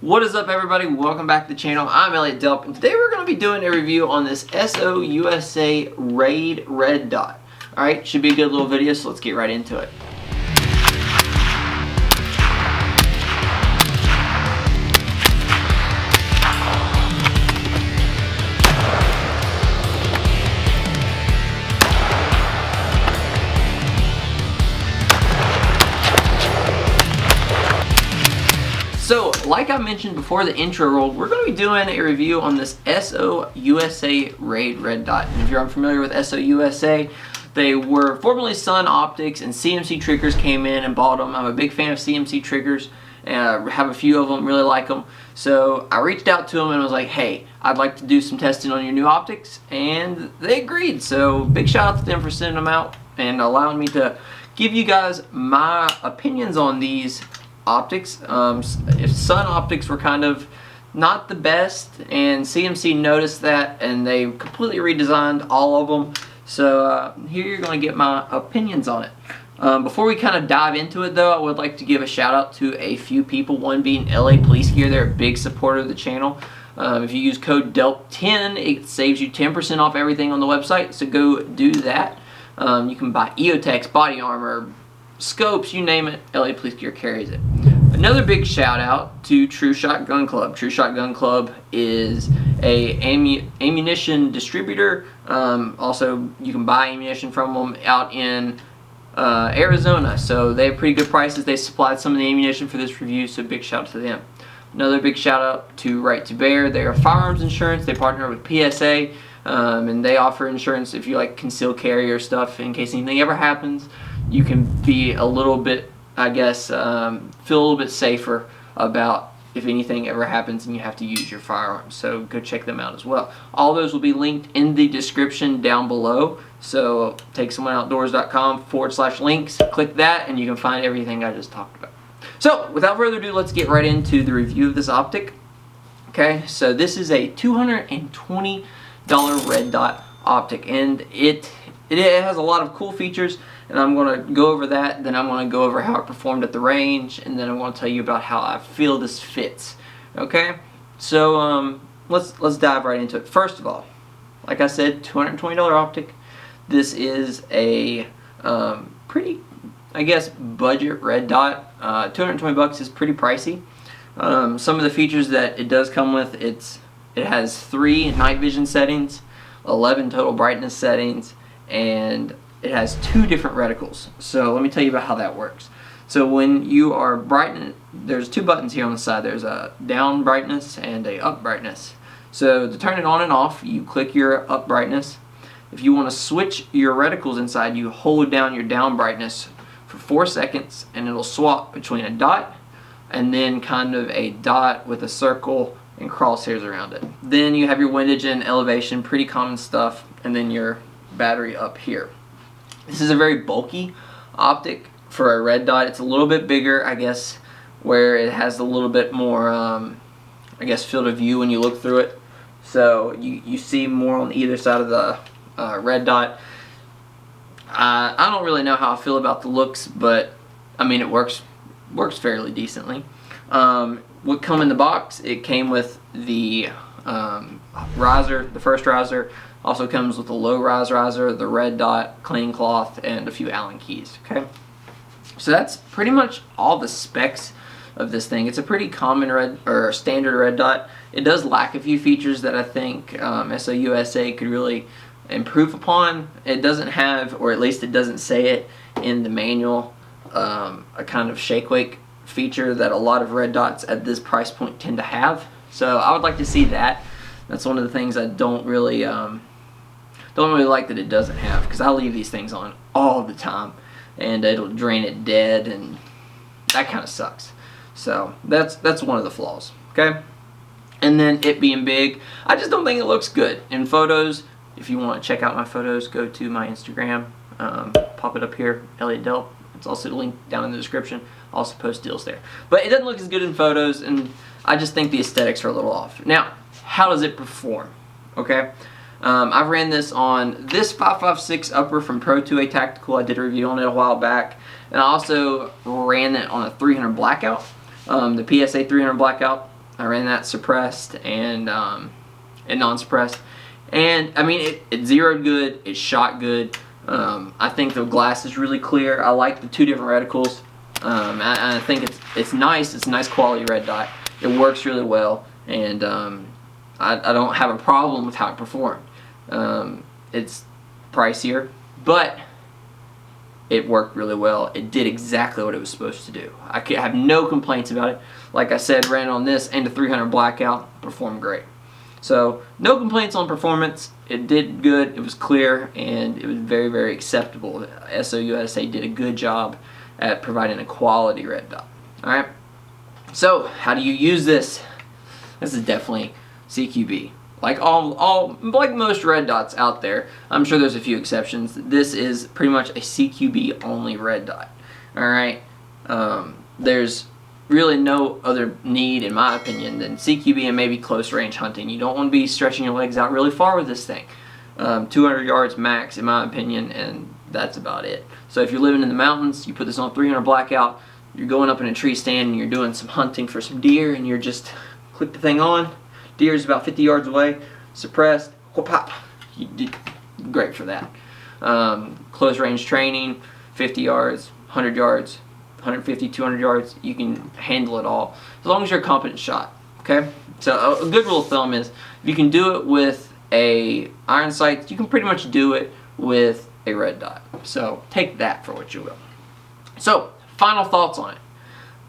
What is up, everybody? Welcome back to the channel. I'm Elliott Delp, and today we're going to be doing a review on this SOUSA Raid Red Dot. Alright, should be a good little video, so let's get right into it. So, like I mentioned before the intro rolled, we're going to be doing a review on this SOUSA Raid Red Dot. And if you're unfamiliar with SOUSA, they were formerly Sun Optics, and CMC Triggers came in and bought them. I'm a big fan of CMC Triggers, and I have a few of them, really like them. So I reached out to them and was like, hey, I'd like to do some testing on your new optics, and they agreed. So big shout out to them for sending them out and allowing me to give you guys my opinions on these optics. If Sun Optics were kind of not the best, and CMC noticed that, and they completely redesigned all of them. So here you're going to get my opinions on it. Before we kind of dive into it though, I would like to give a shout out to a few people, one being LA Police Gear. They're a big supporter of the channel. If you use code DELP10, it saves you 10% off everything on the website, so go do that. You can buy EOTechs, body armor, scopes, you name it, LA Police Gear carries it. Another big shout out to True Shot Gun Club. True Shot Gun Club is a ammunition distributor. Also, you can buy ammunition from them out in Arizona, so they have pretty good prices. They supplied some of the ammunition for this review, so big shout out to them. Another big shout out to Right to Bear. They are firearms insurance. They partner with PSA, and they offer insurance if you like concealed carry or stuff in case anything ever happens. You can be a little bit, I guess, feel a little bit safer about if anything ever happens and you have to use your firearms. So go check them out as well. All those will be linked in the description down below. So take someoneoutdoors.com/links, click that, and you can find everything I just talked about. So without further ado, let's get right into the review of this optic. Okay, so this is a $220 red dot optic, and it has a lot of cool features, and I'm going to go over that. Then I'm going to go over how it performed at the range, and then I'm going to tell you about how I feel this fits. Okay, so let's dive right into it. First of all, like I said, $220 optic. This is a pretty, I guess, budget red dot. 220 bucks is pretty pricey. Some of the features that it does come with, it has 3 night vision settings, 11 total brightness settings, and it has 2 different reticles. So let me tell you about how that works. So when you are brightening, there's 2 buttons here on the side. There's a down brightness and a up brightness. So to turn it on and off, you click your up brightness. If you want to switch your reticles inside, you hold down your down brightness for 4 seconds, and it'll swap between a dot and then kind of a dot with a circle and crosshairs around it. Then you have your windage and elevation, pretty common stuff, and then your battery up here. This is a very bulky optic for a red dot. It's a little bit bigger, I guess, where it has a little bit more, I guess, field of view when you look through it. So you see more on either side of the red dot. I don't really know how I feel about the looks, but I mean, it works fairly decently. What come in the box? It came with the riser, the first riser. Also comes with a low rise riser, the red dot, clean cloth, and a few Allen keys. Okay, so that's pretty much all the specs of this thing. It's a pretty common red or standard red dot. It does lack a few features that I think SOUSA could really improve upon. It doesn't have, or at least it doesn't say it in the manual, a kind of shake wake feature that a lot of red dots at this price point tend to have. So I would like to see that. That's one of the things I don't really like that it doesn't have, because I leave these things on all the time and it'll drain it dead, and that kind of sucks. So that's one of the flaws. Okay, and then it being big, I just don't think it looks good in photos. If you want to check out my photos, go to my Instagram, pop it up here, Elliott Delp. It's also linked down in the description. I also post deals there. But it doesn't look as good in photos, and I just think the aesthetics are a little off. Now, how does it perform? Okay, I've ran this on this 5.56 upper from Pro 2A Tactical. I did a review on it a while back, and I also ran it on a 300 blackout, the PSA 300 blackout. I ran that suppressed and non-suppressed, and I mean it zeroed good, it shot good. I think the glass is really clear. I like the 2 different reticles. I think it's nice. It's a nice quality red dot. It works really well, and I don't have a problem with how it performed. It's pricier, but it worked really well. It did exactly what it was supposed to do. I have no complaints about it. Like I said, ran on this and a 300 blackout, performed great. So no complaints on performance. It did good, it was clear, and it was very, very acceptable. SOUSA did a good job at providing a quality red dot. Alright, so how do you use this? This is definitely CQB. Like like most red dots out there, I'm sure there's a few exceptions. This is pretty much a CQB only red dot. Alright, there's really no other need, in my opinion, than CQB and maybe close range hunting. You don't want to be stretching your legs out really far with this thing. 200 yards max, in my opinion, and that's about it. So if you're living in the mountains, you put this on 300 blackout, you're going up in a tree stand and you're doing some hunting for some deer, and you're just click the thing on. Deer's about 50 yards away, suppressed, whoop pop. You did great for that. Close range training, 50 yards, 100 yards, 150, 200 yards, you can handle it all as long as you're a competent shot. Okay, so a good rule of thumb is if you can do it with a iron sight, you can pretty much do it with a red dot. So take that for what you will. So final thoughts on it.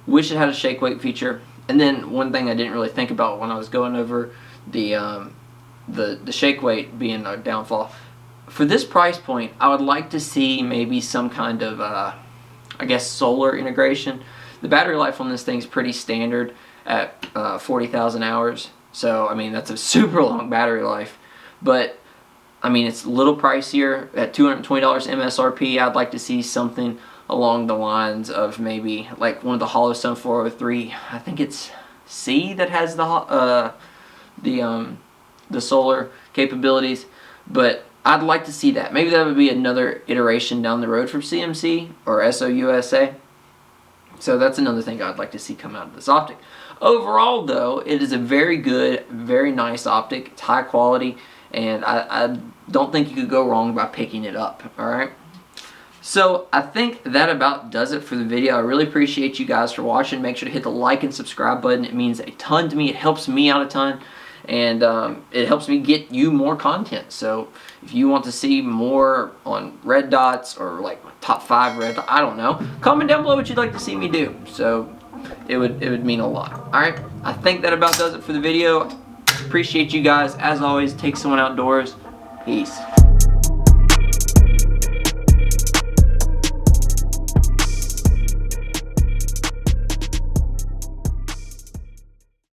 Wish it had a shake weight feature. And then one thing I didn't really think about when I was going over the shake weight being a downfall. For this price point, I would like to see maybe some kind of I guess solar integration. The battery life on this thing is pretty standard at 40,000 hours. So I mean that's a super long battery life. But I mean it's a little pricier at $220 MSRP. I'd like to see something along the lines of maybe like one of the Hollowstone 403. I think it's C that has the solar capabilities, but I'd like to see that. Maybe that would be another iteration down the road from CMC or SOUSA. So that's another thing I'd like to see come out of this optic. Overall though, it is a very good, very nice optic. It's high quality, and I don't think you could go wrong by picking it up. Alright? So I think that about does it for the video. I really appreciate you guys for watching. Make sure to hit the like and subscribe button. It means a ton to me. It helps me out a ton. And it helps me get you more content. So if you want to see more on red dots or like top 5 red dots, I don't know, comment down below what you'd like to see me do. So it would mean a lot. Alright, I think that about does it for the video. Appreciate you guys. As always, take someone outdoors. Peace.